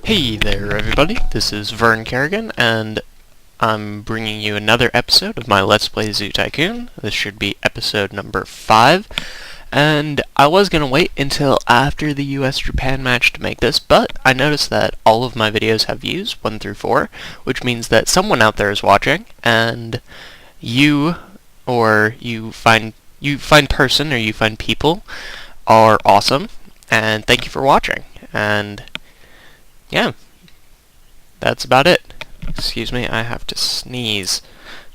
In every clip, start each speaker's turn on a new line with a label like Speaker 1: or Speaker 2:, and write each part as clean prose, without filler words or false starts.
Speaker 1: Hey there everybody, this is VernKerrigan, and I'm bringing you another episode of my Let's Play Zoo Tycoon. This should be episode number 5, and I was going to wait until after the US-Japan match to make this, but I noticed that all of my videos have views, 1 through 4, which means that someone out there is watching, and you find people are awesome, and thank you for watching, and yeah, that's about it. Excuse me, I have to sneeze.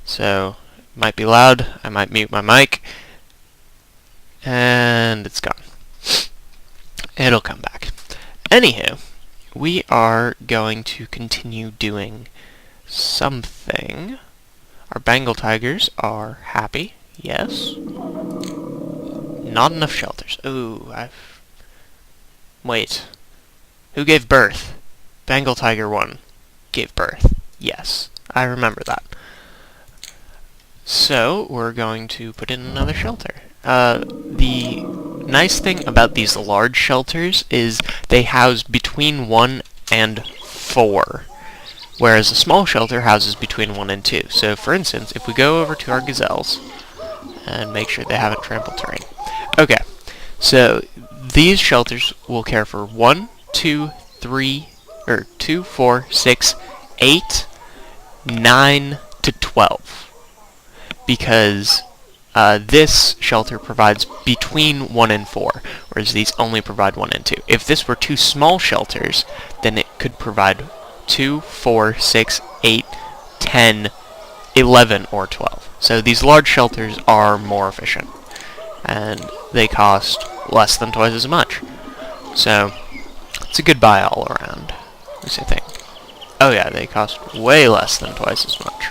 Speaker 1: So, it might be loud, I might mute my mic, and it's gone. It'll come back. Anywho, we are going to continue doing something. Our Bengal tigers are happy, yes. Not enough shelters. Ooh, Wait. Who gave birth? Bengal Tiger 1 gave birth. Yes, I remember that. So, we're going to put in another shelter. The nice thing about these large shelters is they house between 1 and 4, whereas a small shelter houses between 1 and 2. So, for instance, if we go over to our gazelles and make sure they haven't trampled terrain. Okay, so these shelters will care for 1, 2, 4, 6, 8, 9 to 12. Because this shelter provides between 1 and 4, whereas these only provide 1 and 2. If this were 2 small shelters, then it could provide 2, 4, 6, 8, 10, 11, or 12. So these large shelters are more efficient, and they cost less than twice as much. So it's a good buy all around, at least I think. Oh yeah, they cost way less than twice as much.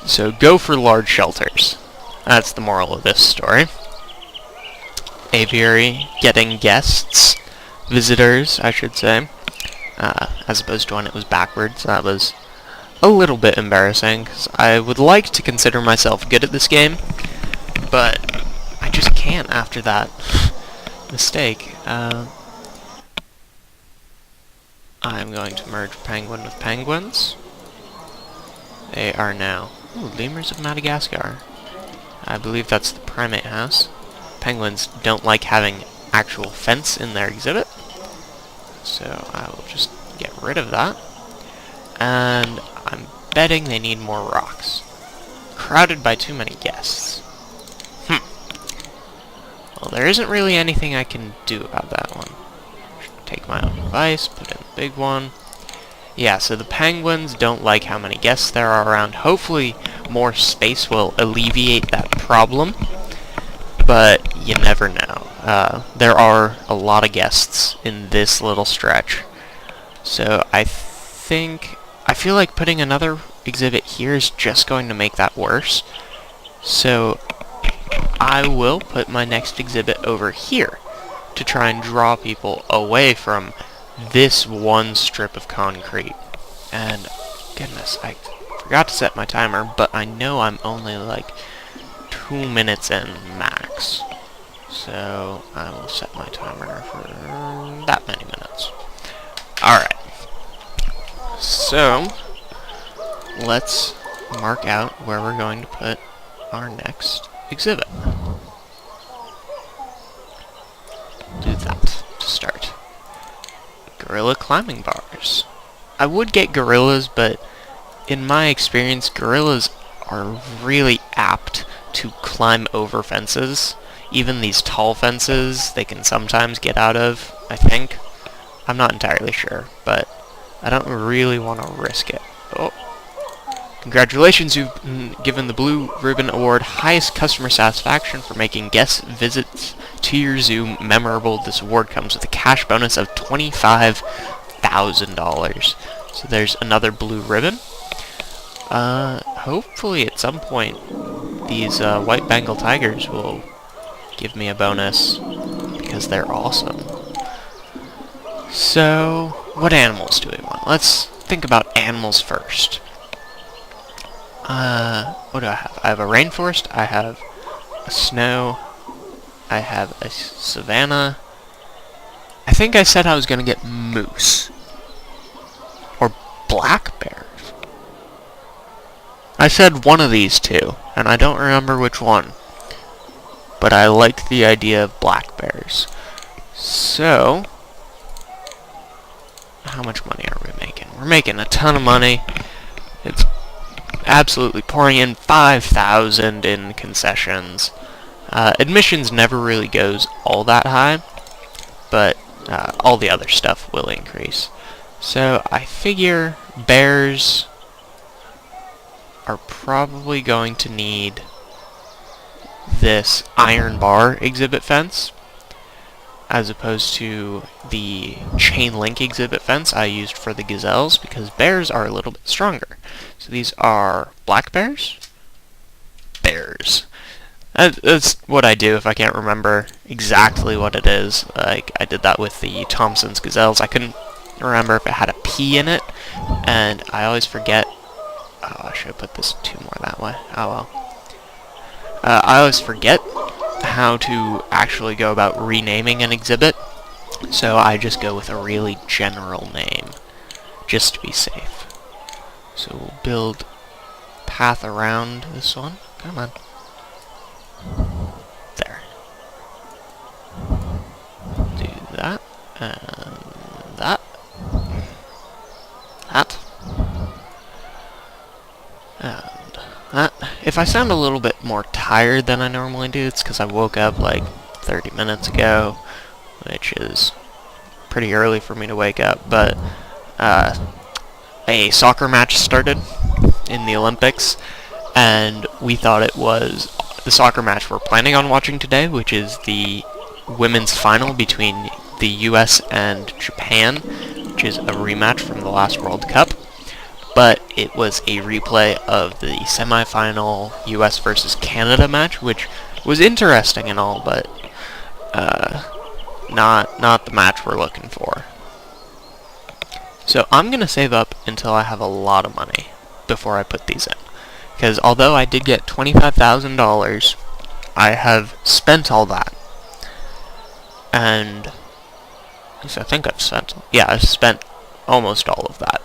Speaker 1: So go for large shelters. That's the moral of this story. Apiary getting guests, visitors, I should say, as opposed to when it was backwards. That was a little bit embarrassing, because I would like to consider myself good at this game, but I just can't after that mistake. I'm going to merge penguin with penguins. They are now lemurs of Madagascar. I believe that's the primate house. Penguins don't like having actual fence in their exhibit, so I will just get rid of that. And I'm betting they need more rocks. Crowded by too many guests. Well, there isn't really anything I can do about that one. Take my own advice, put in the big one. Yeah, so the penguins don't like how many guests there are around. Hopefully more space will alleviate that problem, but you never know. There are a lot of guests in this little stretch, so I feel like putting another exhibit here is just going to make that worse. So I will put my next exhibit over here to try and draw people away from this one strip of concrete. And goodness, I forgot to set my timer, but I know I'm only like 2 minutes in max. So I will set my timer for that many minutes. Alright. So let's mark out where we're going to put our next exhibit. Do that to start. Gorilla climbing bars. I would get gorillas, but in my experience, gorillas are really apt to climb over fences. Even these tall fences, they can sometimes get out of, I think. I'm not entirely sure, but I don't really want to risk it. Oh. Congratulations, you've been given the Blue Ribbon Award, highest customer satisfaction for making guest visits to your zoo memorable. This award comes with a cash bonus of $25,000. So there's another blue ribbon. Hopefully at some point these white Bengal tigers will give me a bonus, because they're awesome. So, what animals do we want? Let's think about animals first. What do I have? I have a rainforest, I have a snow, I have a savanna, I think I said I was gonna get moose. Or black bears. I said one of these two, and I don't remember which one. But I liked the idea of black bears. So, how much money are we making? We're making a ton of money. It's absolutely pouring in 5,000 in concessions. Admissions never really goes all that high, but all the other stuff will increase. So I figure bears are probably going to need this iron bar exhibit fence as opposed to the chain link exhibit fence I used for the gazelles, because bears are a little bit stronger. So these are black bears? Bears. That's what I do if I can't remember exactly what it is. Like, I did that with the Thompson's gazelles. I couldn't remember if it had a P in it, and I always forget. Oh, I should have put this 2 more that way. Oh well. I always forget how to actually go about renaming an exhibit, so I just go with a really general name, just to be safe. So we'll build path around this one. Come on. There. Do that, and that. That. And that. If I sound a little bit more tired than I normally do, it's because I woke up like 30 minutes ago, which is pretty early for me to wake up, but a soccer match started in the Olympics, and we thought it was the soccer match we're planning on watching today, which is the women's final between the US and Japan, which is a rematch from the last World Cup. But it was a replay of the semifinal US versus Canada match, which was interesting and all, but not the match we're looking for. So I'm going to save up until I have a lot of money before I put these in. Because although I did get $25,000, I have spent all that. And at least I think I've spent, yeah, I've spent almost all of that.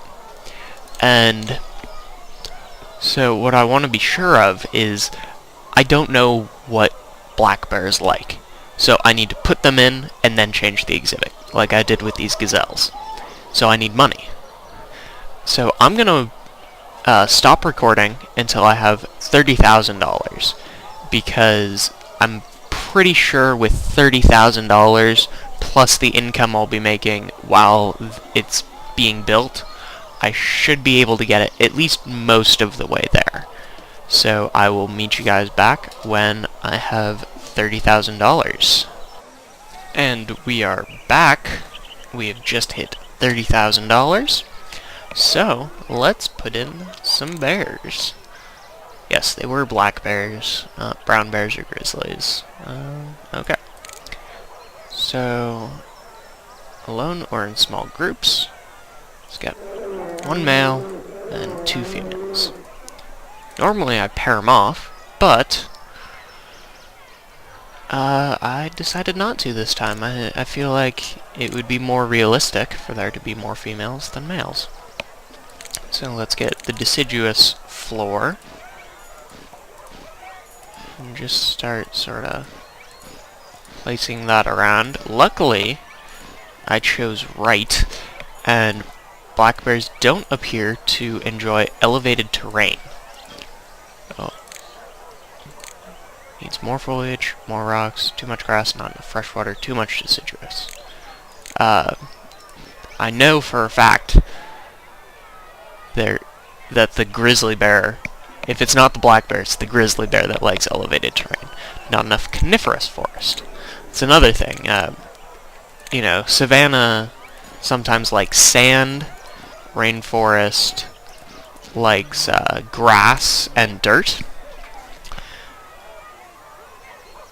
Speaker 1: And so what I want to be sure of is I don't know what black bears like. So I need to put them in and then change the exhibit, like I did with these gazelles. So I need money. So I'm going to stop recording until I have $30,000, because I'm pretty sure with $30,000 plus the income I'll be making while it's being built, I should be able to get it at least most of the way there. So I will meet you guys back when I have $30,000. And we are back. We have just hit $30,000. So let's put in some bears. Yes, they were black bears, brown bears or grizzlies. Okay. So, alone or in small groups. Let's get 1 male and 2 females. Normally I pair them off, but I decided not to this time. I feel like it would be more realistic for there to be more females than males. So let's get the deciduous floor and just start sort of placing that around. Luckily, I chose right, and black bears don't appear to enjoy elevated terrain. Oh. Needs more foliage, more rocks, too much grass, not enough fresh water, too much deciduous. I know for a fact that the grizzly bear, if it's not the black bear, it's the grizzly bear that likes elevated terrain. Not enough coniferous forest. It's another thing. You know, savanna sometimes likes sand, rainforest likes grass and dirt.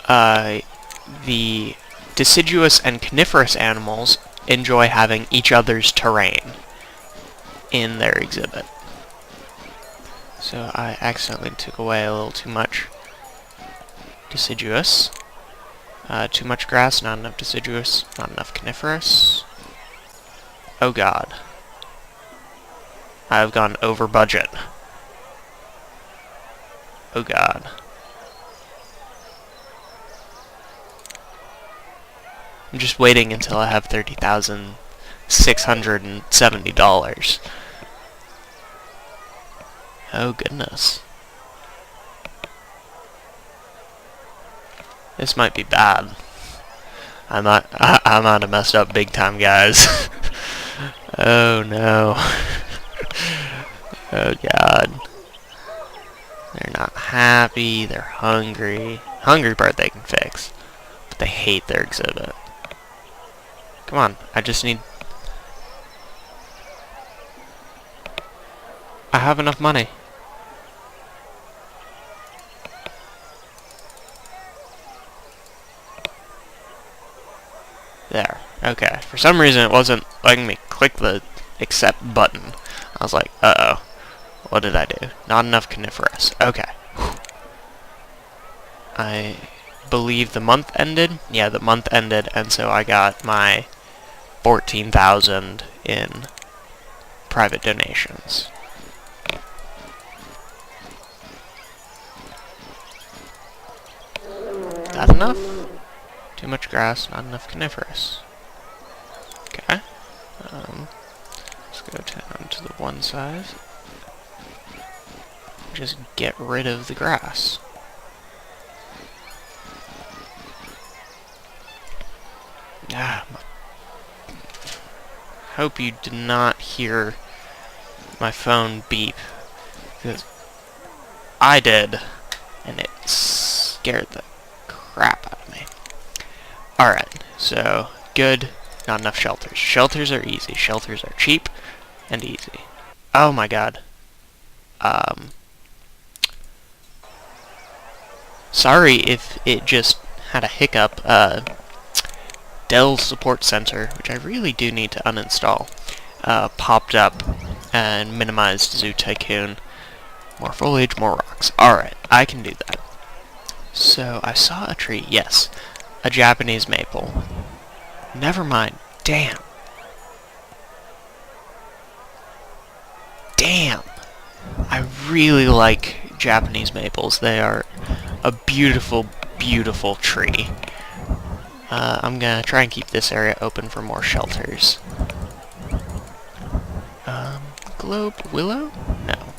Speaker 1: The deciduous and coniferous animals enjoy having each other's terrain in their exhibit. So I accidentally took away a little too much deciduous. Too much grass, not enough deciduous, not enough coniferous. Oh god. I've gone over budget. Oh god. I'm just waiting until I have $30,670. Oh goodness. This might be bad. I might have messed up big time, guys. Oh no. Oh god. They're not happy, they're hungry. Hungry part they can fix. But they hate their exhibit. Come on, I just need... I have enough money. There. Okay. For some reason it wasn't letting me click the accept button. I was like, uh-oh. What did I do? Not enough coniferous. Okay. I believe the month ended. Yeah, the month ended, and so I got my 14,000 in private donations. That enough? Too much grass, not enough coniferous. Okay. Let's go down to the one side. Just get rid of the grass. Hope you did not hear my phone beep, because I did, and it scared the crap out of me. Alright, so, good, not enough shelters. Shelters are easy. Shelters are cheap and easy. Oh my god. Sorry if it just had a hiccup. Dell Support Center, which I really do need to uninstall, popped up and minimized Zoo Tycoon. More foliage, more rocks. Alright, I can do that. So, I saw a tree, yes. A Japanese maple. Never mind. Damn. Damn. I really like Japanese maples. They are a beautiful, beautiful tree. I'm gonna try and keep this area open for more shelters. Globe willow? No.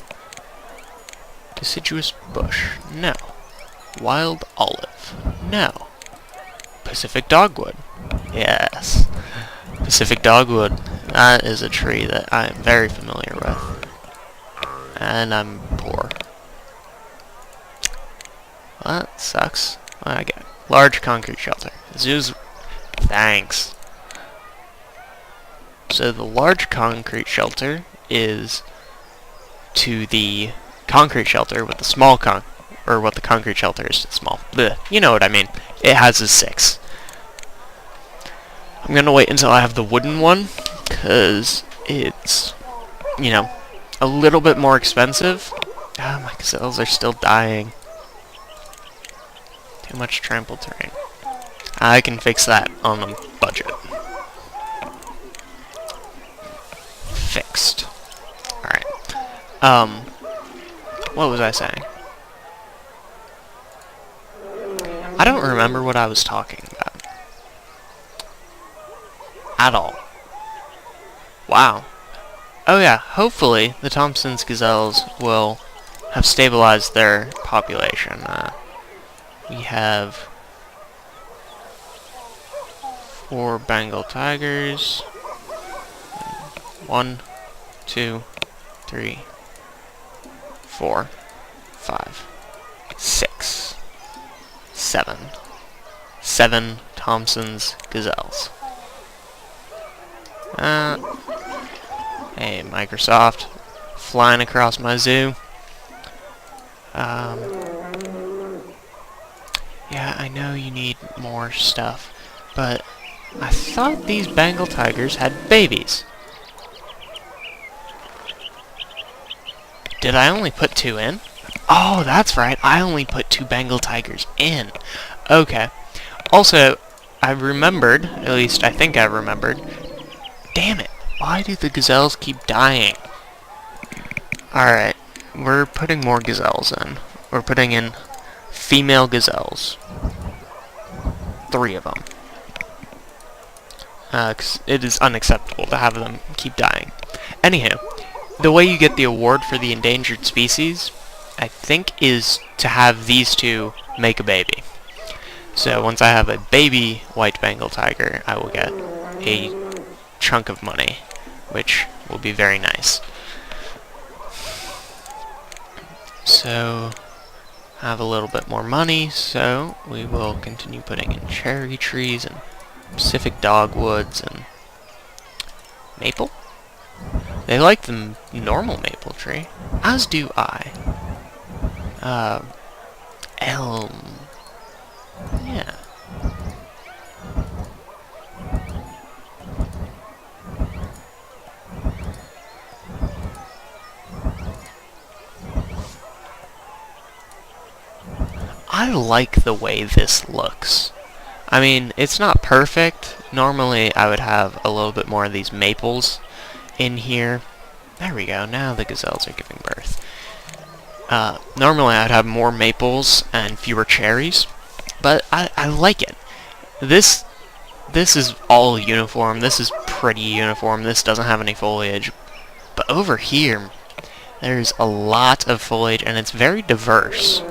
Speaker 1: Deciduous bush? No. Wild olive? No. Pacific dogwood? Yes. Pacific dogwood. That is a tree that I am very familiar with. And I'm poor. Well, that sucks. What I got? Large concrete shelter. Zoos. Thanks. So the large concrete shelter is to the concrete shelter with the small or what the concrete shelter is to the small. Blech, you know what I mean. It has a 6. I'm gonna wait until I have the wooden one, because it's, you know, a little bit more expensive. Ah, my gazelles are still dying. Too much trampled terrain. I can fix that on a budget. Fixed. Alright. What was I saying? I don't remember what I was talking about. At all. Wow. Oh yeah, hopefully the Thompson's gazelles will have stabilized their population. We have 4 Bengal tigers. 1, 2, 3, 4, 5, 6, 7. 7 Thompson's gazelles. Hey, Microsoft. Flying across my zoo. Yeah, I know you need more stuff, but I thought these Bengal tigers had babies. Did I only put 2 in? Oh, that's right. I only put 2 Bengal tigers in. Okay. Also, I remembered, at least I think I remembered, damn it, why do the gazelles keep dying? Alright, we're putting more gazelles in. We're putting in female gazelles. 3 of them. 'Cause it is unacceptable to have them keep dying. Anyhow, the way you get the award for the endangered species, I think, is to have these 2 make a baby. So once I have a baby white Bengal tiger, I will get a chunk of money, which will be very nice. So, I have a little bit more money, so we will continue putting in cherry trees and Pacific dogwoods and maple? They like the normal maple tree, as do I. Elm. Yeah. I like the way this looks. I mean, it's not perfect. Normally, I would have a little bit more of these maples in here. There we go. Now the gazelles are giving birth. Normally, I'd have more maples and fewer cherries, but I like it. This is all uniform. This is pretty uniform. This doesn't have any foliage. But over here, there's a lot of foliage, and it's very diverse.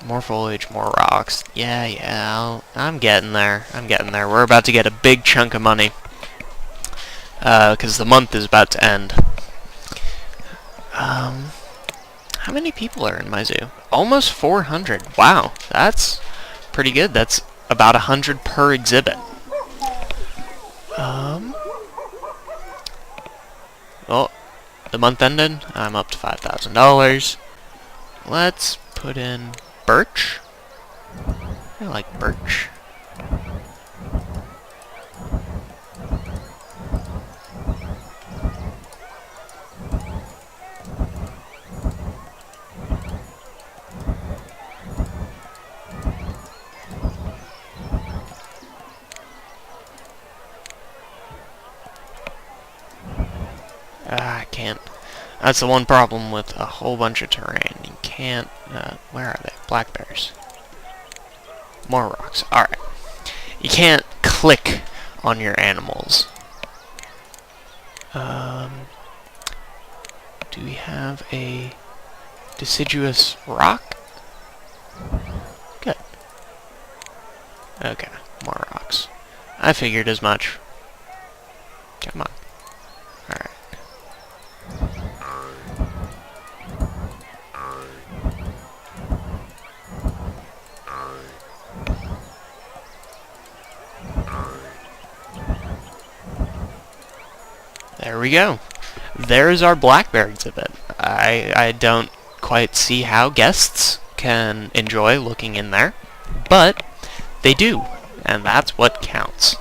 Speaker 1: More foliage, more rocks. Yeah, I'm getting there. We're about to get a big chunk of money. Because the month is about to end. How many people are in my zoo? Almost 400. Wow, that's pretty good. That's about 100 per exhibit. Well, the month ended. I'm up to $5,000. Let's put in birch. I like birch. I can't. That's the one problem with a whole bunch of terrain. You can't... where are they? Black bears. More rocks. Alright. You can't click on your animals. Do we have a deciduous rock? Good. Okay, more rocks. I figured as much. Come on. Alright. There we go. There's our black bear exhibit. I don't quite see how guests can enjoy looking in there, but they do, and that's what counts.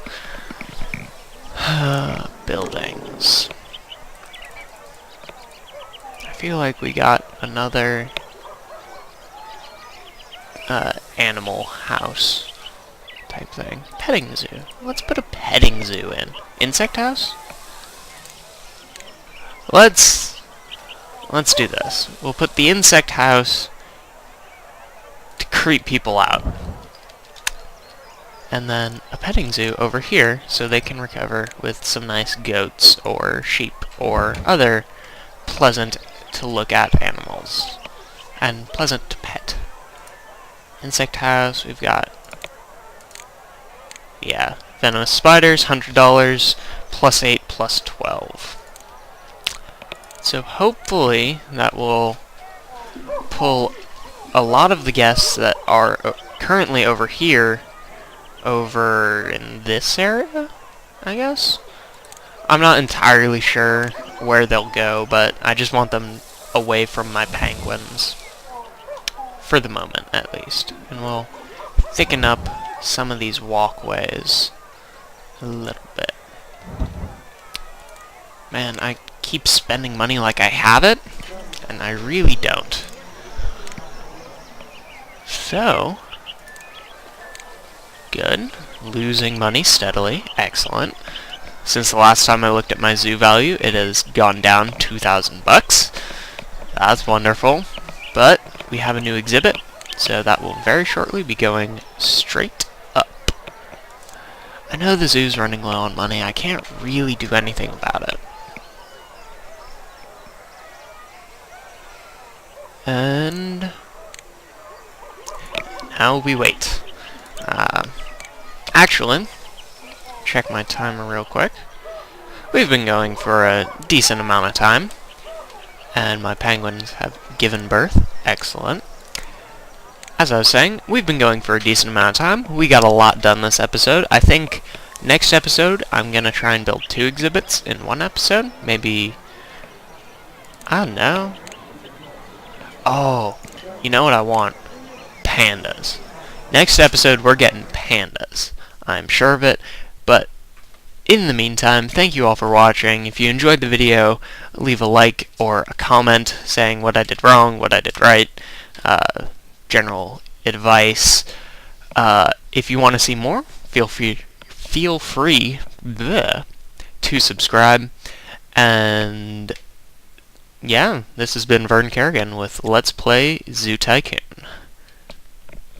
Speaker 1: Buildings. I feel like we got another animal house type thing. Petting zoo. Let's put a petting zoo in. Insect house? Let's do this. We'll put the insect house to creep people out. And then a petting zoo over here so they can recover with some nice goats or sheep or other pleasant to look at animals. And pleasant to pet. Insect house, we've got... yeah, venomous spiders, $100, plus 8, plus 12. So hopefully that will pull a lot of the guests that are currently over here over in this area, I guess? I'm not entirely sure where they'll go, but I just want them away from my penguins. For the moment, at least. And we'll thicken up some of these walkways a little bit. Man, I keep spending money like I have it, and I really don't. So, Good. Losing money steadily. Excellent. Since the last time I looked at my zoo value, it has gone down 2,000 bucks. That's wonderful. But we have a new exhibit, so that will very shortly be going straight up. I know the zoo's running low on money. I can't really do anything about it. And now we wait. Actually, check my timer real quick. We've been going for a decent amount of time, and my penguins have given birth. Excellent. As I was saying, we've been going for a decent amount of time. We got a lot done this episode. I think next episode I'm gonna try and build 2 exhibits in one episode. Maybe, I don't know. Oh, you know what I want? Pandas. Next episode we're getting pandas. I'm sure of it, but in the meantime, thank you all for watching. If you enjoyed the video, leave a like or a comment saying what I did wrong, what I did right, general advice. If you want to see more, feel free to subscribe. And yeah, this has been VernKerrigan with Let's Play Zoo Tycoon.